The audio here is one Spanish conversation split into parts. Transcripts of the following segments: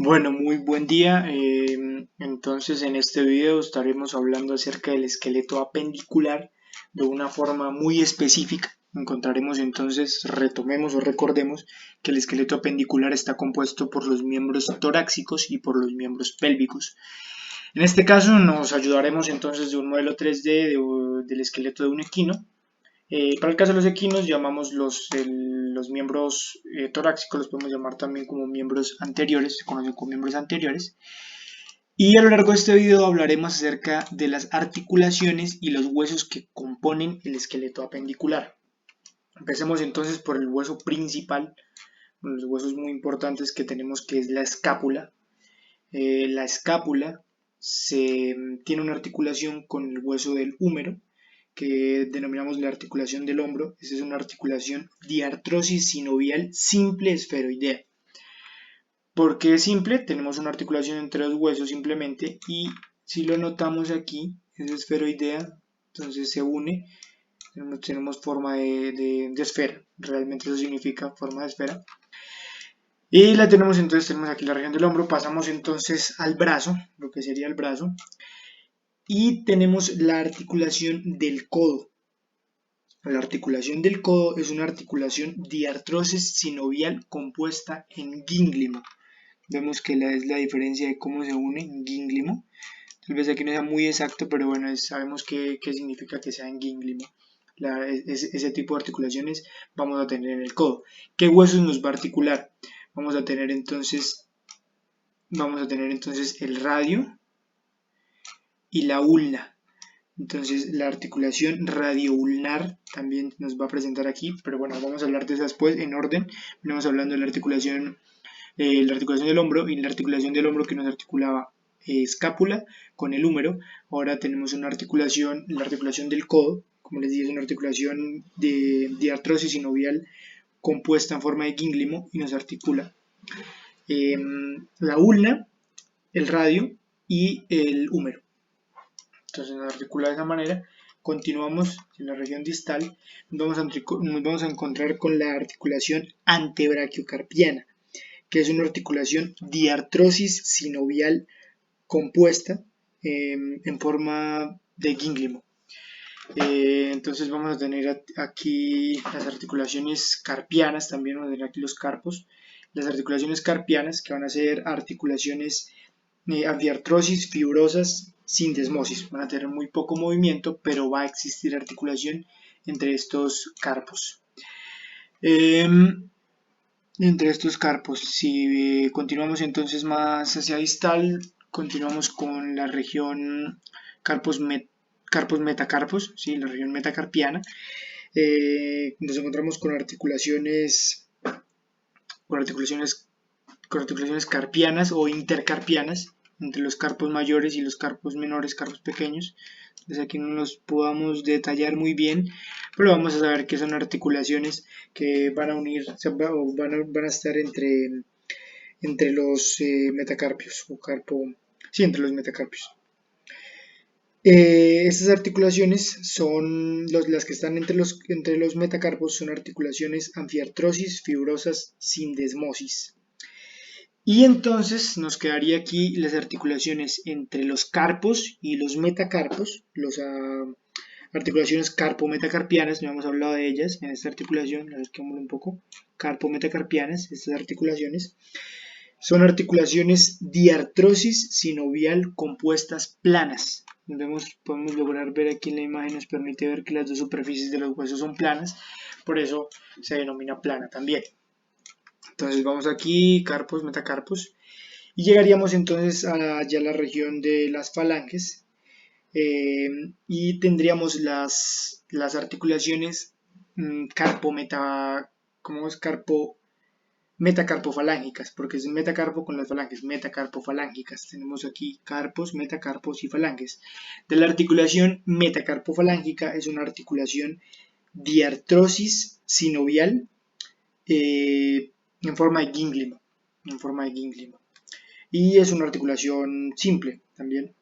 Bueno, muy buen día. Entonces, en este video estaremos hablando acerca del esqueleto apendicular de una forma muy específica. Encontraremos entonces, retomemos o recordemos que el esqueleto apendicular está compuesto por los miembros torácicos y por los miembros pélvicos. En este caso, nos ayudaremos entonces de un modelo 3D del esqueleto de un equino. Para el caso de los equinos, llamamos los miembros torácicos, los podemos llamar también como miembros anteriores, se conocen como miembros anteriores. Y a lo largo de este video hablaremos acerca de las articulaciones y los huesos que componen el esqueleto apendicular. Empecemos entonces por el hueso principal, uno de los huesos muy importantes que tenemos, que es la escápula. La escápula tiene una articulación con el hueso del húmero, que denominamos la articulación del hombro. Esta es una articulación diartrosis sinovial simple esferoidea. ¿Por qué es simple? Tenemos una articulación entre dos huesos simplemente, y si lo notamos aquí, es esferoidea, entonces se une, tenemos forma de esfera, realmente eso significa forma de esfera. Y la tenemos entonces, tenemos aquí la región del hombro, pasamos entonces al brazo, lo que sería el brazo, y tenemos la articulación del codo. La articulación del codo es una articulación diartrosis sinovial compuesta en gínglimo. Vemos que es la diferencia de cómo se une en gínglimo. Tal vez aquí no sea muy exacto, pero bueno, sabemos qué significa que sea en gínglimo. Ese tipo de articulaciones vamos a tener en el codo. ¿Qué huesos nos va a articular? Vamos a tener entonces el radio y la ulna. Entonces la articulación radioulnar también nos va a presentar aquí, pero bueno, vamos a hablar de eso después en orden. Venimos hablando de la articulación del hombro, y la articulación del hombro que nos articulaba escápula con el húmero. Ahora tenemos la articulación del codo, como les dije, es una articulación de artrosis sinovial compuesta en forma de gínglimo y nos articula la ulna, el radio y el húmero. Entonces nos articula de esa manera. Continuamos en la región distal, nos vamos a encontrar con la articulación antebrachiocarpiana, que es una articulación diartrosis sinovial compuesta en forma de gínglimo. Entonces vamos a tener aquí las articulaciones carpianas, también vamos a tener aquí los carpos. Las articulaciones carpianas, que van a ser articulaciones antiartrosis fibrosas sin desmosis. Van a tener muy poco movimiento, pero va a existir articulación entre estos carpos. Entre estos carpos, si continuamos entonces más hacia distal, continuamos con la región carpos, metacarpos, ¿sí? La región metacarpiana. Nos encontramos con articulaciones, con articulaciones carpianas o intercarpianas entre los carpos mayores y los carpos menores, carpos pequeños. Entonces aquí no los podamos detallar muy bien, pero vamos a saber que son articulaciones que van a unir, o van a estar entre los metacarpios, sí, entre los metacarpios. Estas articulaciones son las que están entre los metacarpos, son articulaciones anfiartrosis fibrosas sin desmosis. Y entonces nos quedaría aquí las articulaciones entre los carpos y los metacarpos, las articulaciones carpo-metacarpianas. No hemos hablado de ellas en esta articulación, acerquémoslo un poco. Carpo-metacarpianas, estas articulaciones son articulaciones diartrosis sinovial compuestas planas. Podemos lograr ver aquí en la imagen, nos permite ver que las dos superficies de los huesos son planas, por eso se denomina plana también. Entonces vamos aquí, carpos, metacarpos, y llegaríamos entonces a ya la región de las falanges, y tendríamos las articulaciones ¿cómo es? Metacarpofalángicas, porque es metacarpo con las falanges, metacarpofalángicas. Tenemos aquí carpos, metacarpos y falanges. De la articulación metacarpofalángica es una articulación diartrosis sinovial en forma de gínglimo, y es una articulación simple también,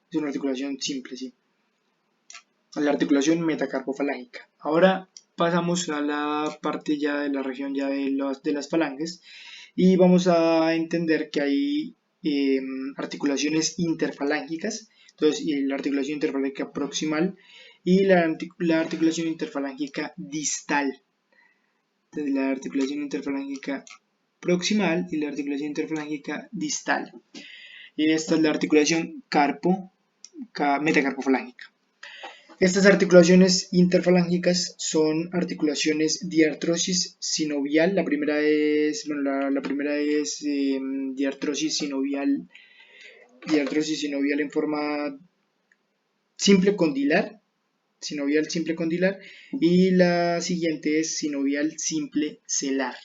es una articulación simple, sí, la articulación metacarpofalángica. Ahora pasamos a la parte ya de la región ya de las falanges, y vamos a entender que hay articulaciones interfalángicas, entonces la articulación interfalángica proximal y la articulación interfalángica distal. Entonces la articulación interfalángica proximal y la articulación interfalángica distal. Y esta es la articulación metacarpofalángica. Estas articulaciones interfalángicas son articulaciones diartrosis sinovial. La primera es, diartrosis sinovial en forma simple condilar, y la siguiente es sinovial simple celar.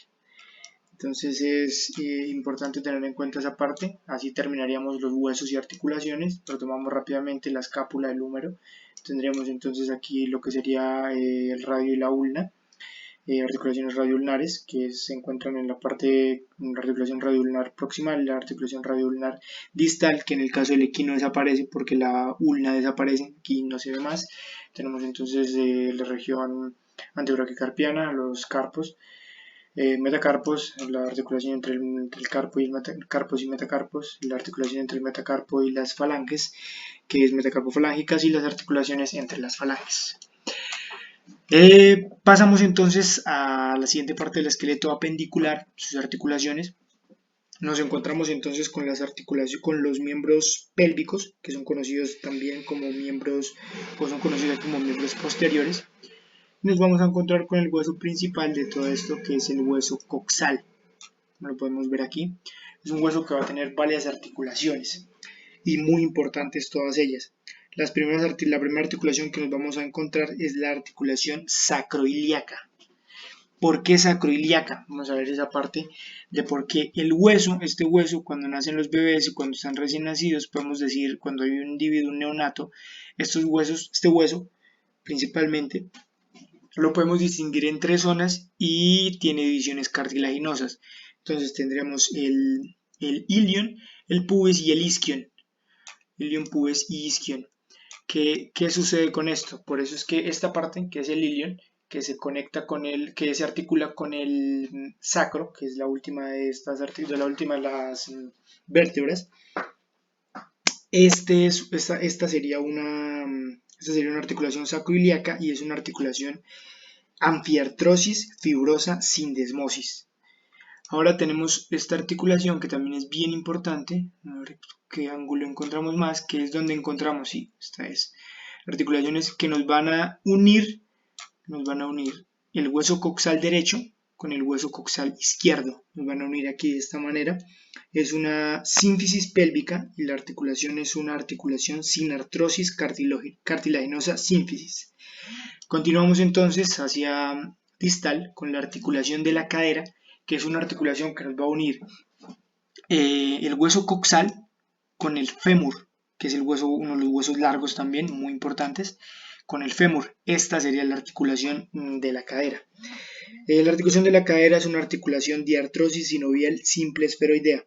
Entonces es importante tener en cuenta esa parte. Así terminaríamos los huesos y articulaciones. Retomamos rápidamente la escápula del húmero. Tendríamos entonces aquí lo que sería el radio y la ulna, articulaciones radioulnares que se encuentran en la articulación radioulnar proximal y la articulación radioulnar distal, que en el caso del equino desaparece porque la ulna desaparece, aquí no se ve más. Tenemos entonces la región antebraquicarpiana, los carpos, metacarpos, la articulación entre el carpo y carpos y metacarpos, la articulación entre el metacarpo y las falanges, que es metacarpofalángicas, y las articulaciones entre las falanges. Pasamos entonces a la siguiente parte del esqueleto apendicular, sus articulaciones. Nos encontramos entonces con las articulaciones, con los miembros pélvicos, que son conocidos también como miembros, o son conocidos como miembros posteriores. Nos vamos a encontrar con el hueso principal de todo esto, que es el hueso coxal. Lo podemos ver aquí. Es un hueso que va a tener varias articulaciones y muy importantes todas ellas. La primera articulación que nos vamos a encontrar es la articulación sacroiliaca. ¿Por qué sacroiliaca? Vamos a ver esa parte de por qué el hueso, este hueso, cuando nacen los bebés y cuando están recién nacidos, podemos decir, cuando hay un individuo, un neonato, este hueso principalmente, lo podemos distinguir en 3 zonas y tiene divisiones cartilaginosas. Entonces tendremos el ilion, el pubis y el isquion. Ilion, pubis y isquion. ¿Qué sucede con esto? Por eso es que esta parte, que es el ilion, que se conecta con que se articula con el sacro, que es la última de las vértebras. Esta sería una articulación sacroiliaca y es una articulación anfiartrosis fibrosa sin desmosis. Ahora tenemos esta articulación que también es bien importante. A ver qué ángulo encontramos más, que es donde encontramos, sí, esta es. Articulaciones que nos van a unir el hueso coxal derecho con el hueso coxal izquierdo. Nos van a unir aquí de esta manera. Es una sínfisis pélvica y la articulación es una articulación sin artrosis cartilaginosa sínfisis. Continuamos entonces hacia distal con la articulación de la cadera, que es una articulación que nos va a unir el hueso coxal con el fémur, que es uno de los huesos largos también, muy importantes, con el fémur. Esta sería la articulación de la cadera. La articulación de la cadera es una articulación diartrosis sinovial simple esferoidea.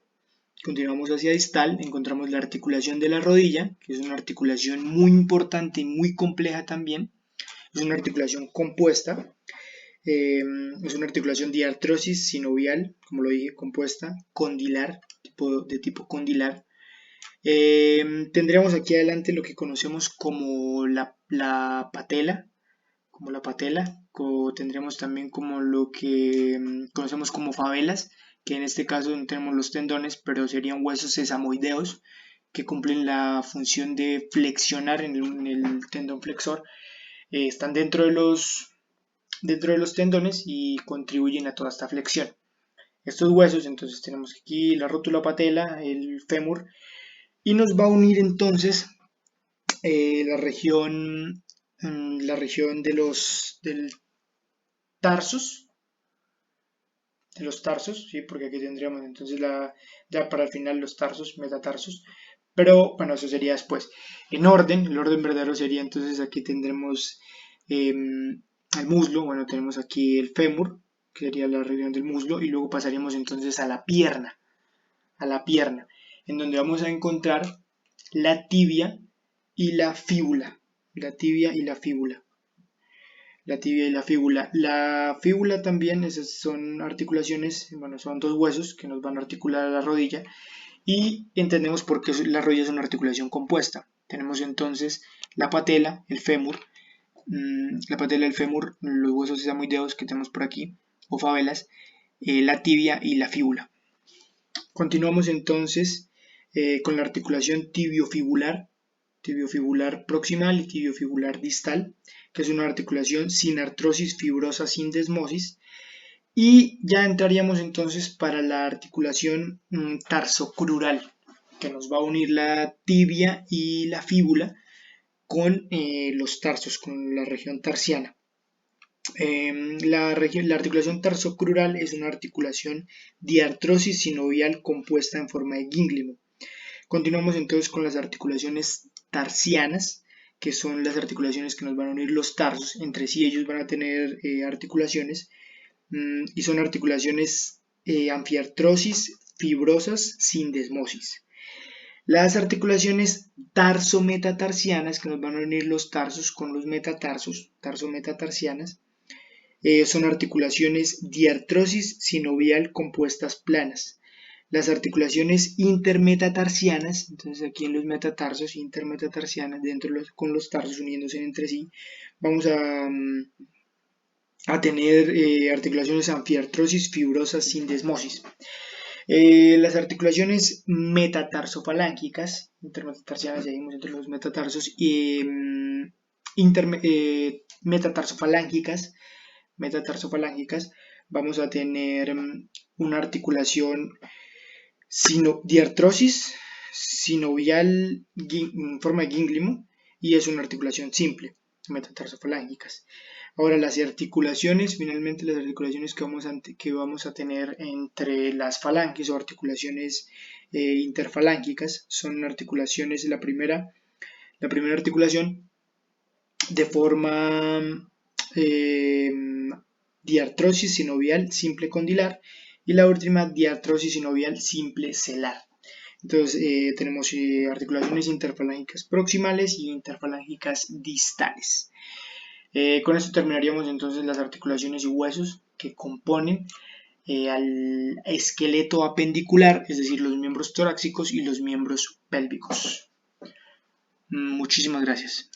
Continuamos hacia distal, encontramos la articulación de la rodilla, que es una articulación muy importante y muy compleja también. Es una articulación compuesta, es una articulación diartrosis sinovial, como lo dije, compuesta, condilar, de tipo condilar. Tendríamos aquí adelante lo que conocemos como la patela, tendríamos también como lo que conocemos como favelas, que en este caso no tenemos los tendones, pero serían huesos sesamoideos que cumplen la función de flexionar en el tendón flexor. Están dentro de los tendones y contribuyen a toda esta flexión. Estos huesos, entonces tenemos aquí la rótula patela, el fémur, y nos va a unir entonces la región de los tarsos, ¿sí? Porque aquí tendríamos entonces ya para el final los tarsos, metatarsos, pero bueno, eso sería después. El orden verdadero sería entonces aquí tendremos el muslo, bueno, tenemos aquí el fémur, que sería la región del muslo, y luego pasaríamos entonces a la pierna, en donde vamos a encontrar la tibia y la fíbula, la tibia y la fíbula. La fíbula también, esas son articulaciones, bueno, son dos huesos que nos van a articular a la rodilla y entendemos por qué la rodilla es una articulación compuesta. Tenemos entonces la patela, el fémur, la patela, el fémur, los huesos sesamoideos que tenemos por aquí, o favelas, la tibia y la fíbula. Continuamos entonces con la articulación tibiofibular proximal y tibiofibular distal, que es una articulación sin artrosis fibrosa sin desmosis. Y ya entraríamos entonces para la articulación tarsocrural, que nos va a unir la tibia y la fíbula con los tarsos, con la región tarsiana. La articulación tarsocrural es una articulación diartrosis sinovial compuesta en forma de gínglimo. Continuamos entonces con las articulaciones tarsianas, que son las articulaciones que nos van a unir los tarsos. Entre sí ellos van a tener articulaciones y son articulaciones anfiartrosis fibrosas sin desmosis. Las articulaciones tarso-metatarsianas, que nos van a unir los tarsos con los metatarsos, tarso-metatarsianas, son articulaciones diartrosis sinovial compuestas planas. Las articulaciones intermetatarsianas, entonces aquí en los metatarsos, intermetatarsianas, con los tarsos uniéndose entre sí, vamos a tener articulaciones anfiartrosis fibrosas sin desmosis. Las articulaciones metatarsofalángicas, intermetatarsianas, seguimos entre los metatarsos, metatarsofalángicas, vamos a tener una articulación diartrosis sinovial en forma de gínglimo y es una articulación simple, metatarsofalángicas. Ahora las articulaciones, finalmente las articulaciones que vamos a tener entre las falanges o articulaciones interfalángicas son articulaciones, la primera articulación de forma diartrosis sinovial simple condilar y la última diartrosis sinovial simple celar. Entonces tenemos articulaciones interfalángicas proximales y interfalángicas distales. Con esto terminaríamos entonces las articulaciones y huesos que componen al esqueleto apendicular, es decir, los miembros torácicos y los miembros pélvicos. Muchísimas gracias.